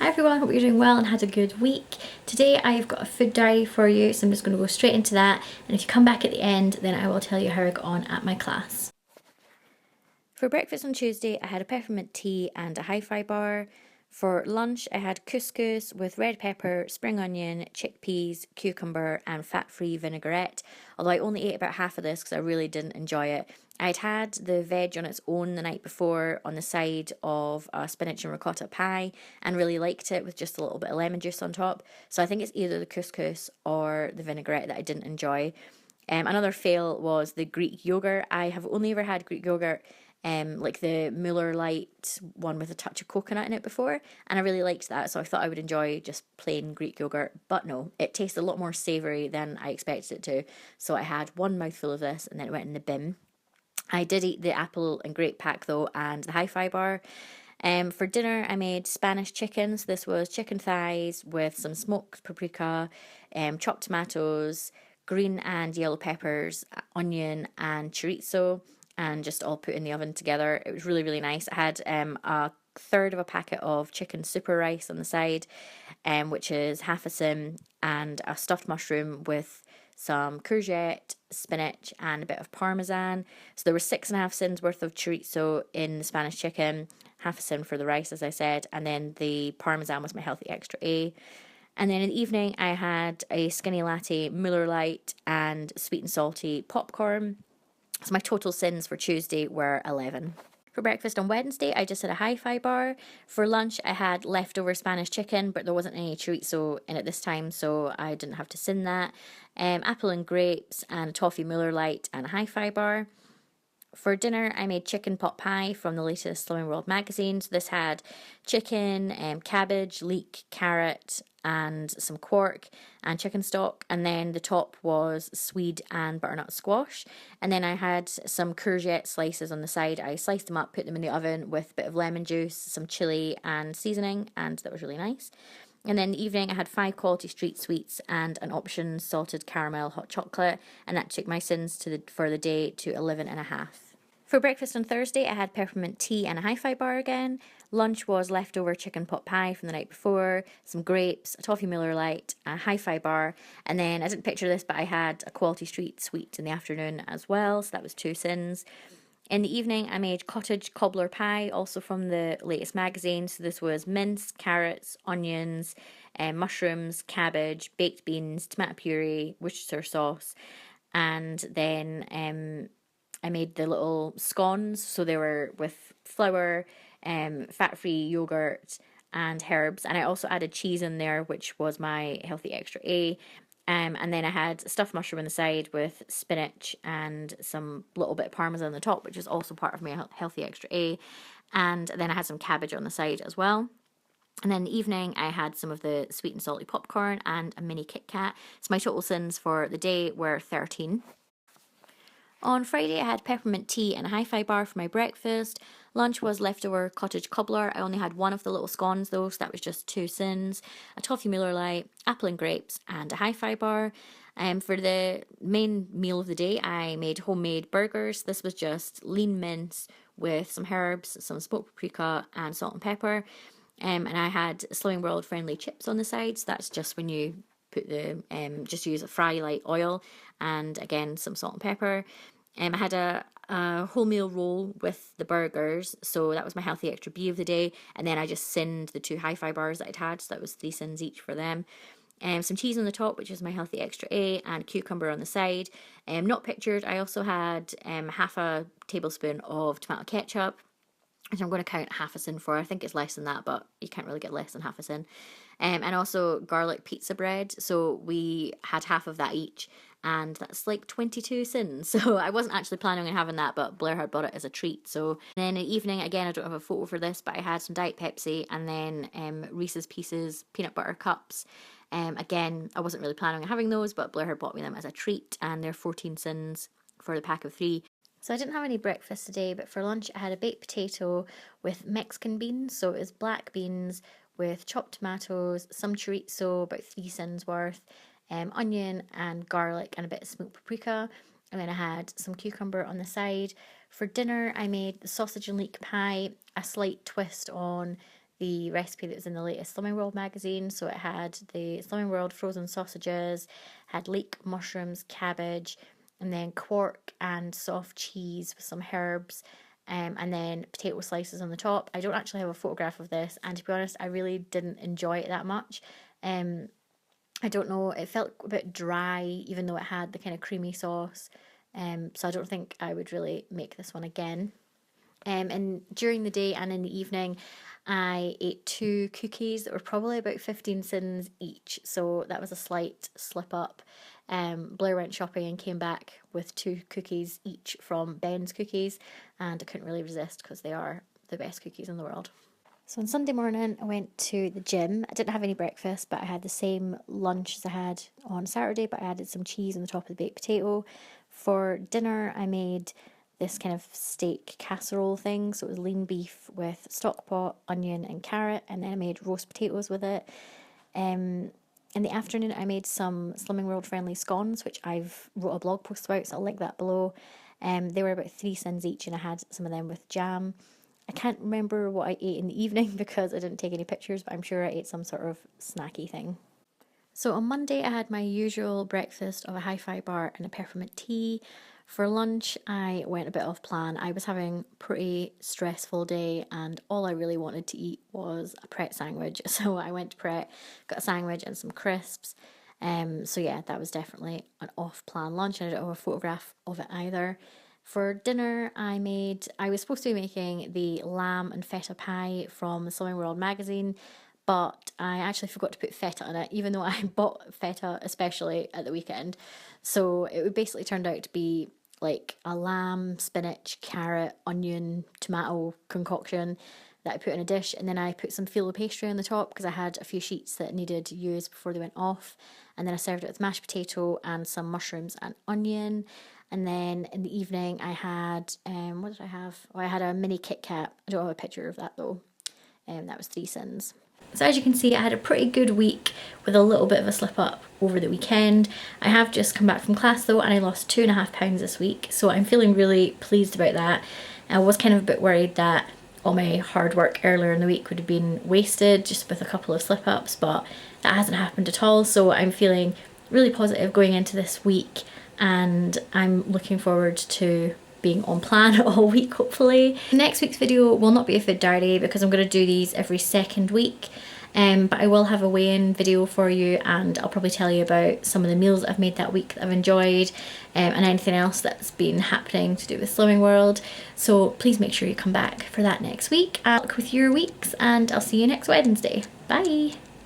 Hi everyone, hope you're doing well and had a good week. Today I've got a food diary for you, so I'm just going to go straight into that, and if you come back at the end then I will tell you how I got on at my class. For breakfast on Tuesday I had a peppermint tea and a hi-fi bar. For lunch I had couscous with red pepper, spring onion, chickpeas, cucumber and fat-free vinaigrette, although I only ate about half of this because I really didn't enjoy it. I'd had the veg on its own the night before on the side of a spinach and ricotta pie and really liked it with just a little bit of lemon juice on top. So I think it's either the couscous or the vinaigrette that I didn't enjoy. Another fail was the Greek yogurt. I have only ever had Greek yogurt, like the Muller Light one with a touch of coconut in it before, and I really liked that, so I thought I would enjoy just plain Greek yogurt, but no, it tasted a lot more savoury than I expected it to, so I had one mouthful of this and then it went in the bin. I did eat the apple and grape pack though, and the hi-fi bar. For dinner, I made Spanish chickens. This was chicken thighs with some smoked paprika, chopped tomatoes, green and yellow peppers, onion, and chorizo, and just all put in the oven together. It was really, really nice. I had a third of a packet of chicken super rice on the side, which is half a sim, and a stuffed mushroom with some courgette, spinach, and a bit of parmesan. So there were 6.5 sins worth of chorizo in the Spanish chicken, half a sin for the rice, as I said, and then the parmesan was my healthy extra A. And then in the evening, I had a skinny latte, Muller Light, and sweet and salty popcorn. So my total sins for Tuesday were 11. For breakfast on Wednesday, I just had a hi-fi bar. For lunch, I had leftover Spanish chicken, but there wasn't any chorizo in it this time, so I didn't have to sin that. Apple and grapes and a toffee Muller Light and a hi-fi bar. For dinner, I made chicken pot pie from the latest Slimming World magazine. So this had chicken, cabbage, leek, carrot, and some quark and chicken stock. And then the top was swede and butternut squash. And then I had some courgette slices on the side. I sliced them up, put them in the oven with a bit of lemon juice, some chili, and seasoning, and that was really nice. And then in the evening, I had 5 quality street sweets and an option salted caramel hot chocolate, and that took my sins for the day to 11.5. For breakfast on Thursday, I had peppermint tea and a hi-fi bar again. Lunch was leftover chicken pot pie from the night before, some grapes, a toffee Miller Lite, a hi-fi bar, and then I didn't picture this, but I had a quality street sweet in the afternoon as well, so that was 2 sins. In the evening, I made cottage cobbler pie, also from the latest magazine. So this was mince, carrots, onions, mushrooms, cabbage, baked beans, tomato puree, Worcestershire sauce, and then I made the little scones. So they were with flour, fat-free yogurt, and herbs. And I also added cheese in there, which was my healthy extra A. And then I had stuffed mushroom on the side with spinach and some little bit of parmesan on the top, which is also part of my healthy extra A. And then I had some cabbage on the side as well. And then in the evening, I had some of the sweet and salty popcorn and a mini Kit Kat. So my total sins for the day were 13. On Friday, I had peppermint tea and a hi-fi bar for my breakfast. Lunch was leftover cottage cobbler. I only had one of the little scones though, so that was just 2 sins. A toffee Muller Lite, apple and grapes, and a hi-fi bar. For the main meal of the day, I made homemade burgers. This was just lean mince with some herbs, some smoked paprika, and salt and pepper. And I had Slimming World friendly chips on the sides. That's just when you put the just use a fry light oil, and again some salt and pepper. I had a wholemeal roll with the burgers, so that was my healthy extra B of the day. And then I just sinned the 2 hi-fi bars that I'd had, so that was 3 sins each for them. Some cheese on the top, which is my healthy extra A, and cucumber on the side. Not pictured, I also had half a tablespoon of tomato ketchup, which I'm going to count half a sin for. I think it's less than that, but you can't really get less than half a sin. And also garlic pizza bread. So we had half of that each, and that's like 22 sins. So I wasn't actually planning on having that, but Blair had bought it as a treat. So then in the evening, again, I don't have a photo for this, but I had some Diet Pepsi and then Reese's Pieces peanut butter cups. Again, I wasn't really planning on having those, but Blair had bought me them as a treat, and they're 14 sins for the pack of 3. So I didn't have any breakfast today, but for lunch I had a baked potato with Mexican beans. So it was black beans with chopped tomatoes, some chorizo, about 3 sins worth, onion and garlic and a bit of smoked paprika. And then I had some cucumber on the side. For dinner I made the sausage and leek pie, a slight twist on the recipe that was in the latest Slimming World magazine. So it had the Slimming World frozen sausages, had leek, mushrooms, cabbage, and then quark and soft cheese with some herbs, and then potato slices on the top. I don't actually have a photograph of this, and to be honest, I really didn't enjoy it that much. I don't know, it felt a bit dry, even though it had the kind of creamy sauce. So I don't think I would really make this one again. And during the day and in the evening, I ate 2 cookies that were probably about 15 cents each. So that was a slight slip up. Blair went shopping and came back with 2 cookies each from Ben's Cookies, and I couldn't really resist because they are the best cookies in the world. So on Sunday morning, I went to the gym. I didn't have any breakfast, but I had the same lunch as I had on Saturday, but I added some cheese on the top of the baked potato. For dinner, I made this kind of steak casserole thing. So it was lean beef with stock pot, onion and carrot, and then I made roast potatoes with it. In the afternoon, I made some Slimming World friendly scones, which I've wrote a blog post about, so I'll link that below. They were about 3 cents each, and I had some of them with jam. I can't remember what I ate in the evening because I didn't take any pictures, but I'm sure I ate some sort of snacky thing. So on Monday, I had my usual breakfast of a hi-fi bar and a peppermint tea. For lunch, I went a bit off plan. I was having a pretty stressful day, and all I really wanted to eat was a Pret sandwich. So I went to Pret, got a sandwich and some crisps. So yeah, that was definitely an off-plan lunch. I don't have a photograph of it either. For dinner, I was supposed to be making the lamb and feta pie from the Slimming World magazine, but I actually forgot to put feta in it, even though I bought feta especially at the weekend. So it basically turned out to be like a lamb, spinach, carrot, onion, tomato concoction that I put in a dish, and then I put some filo pastry on the top because I had a few sheets that needed to use before they went off, and then I served it with mashed potato and some mushrooms and onion. And then in the evening I had, what did I have? Oh, I had a mini Kit Kat. I don't have a picture of that though. That was 3 cents. So as you can see, I had a pretty good week with a little bit of a slip up over the weekend. I have just come back from class though, and I lost 2.5 pounds this week, so I'm feeling really pleased about that. I was kind of a bit worried that all my hard work earlier in the week would have been wasted just with a couple of slip ups, but that hasn't happened at all. So I'm feeling really positive going into this week, and I'm looking forward to being on plan all week, hopefully. Next week's video will not be a food diary because I'm going to do these every second week, but I will have a weigh-in video for you, and I'll probably tell you about some of the meals that I've made that week that I've enjoyed, and anything else that's been happening to do with Slimming World. So please make sure you come back for that next week. I'll look with your weeks, and I'll see you next Wednesday. Bye!